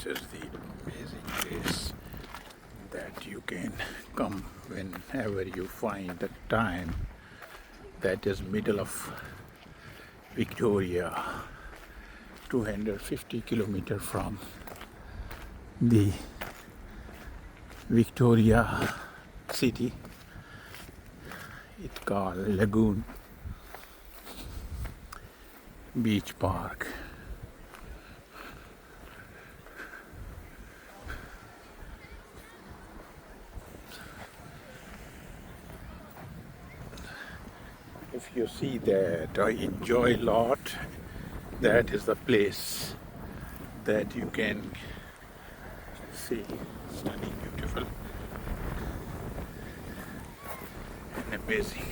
This is the amazing place that you can come whenever you find the time. That is middle of Victoria, 250 kilometers from the Victoria city. It's called Lagoon Beach Park. If you see that I enjoy a lot, that is the place that you can see. Stunning, beautiful and amazing.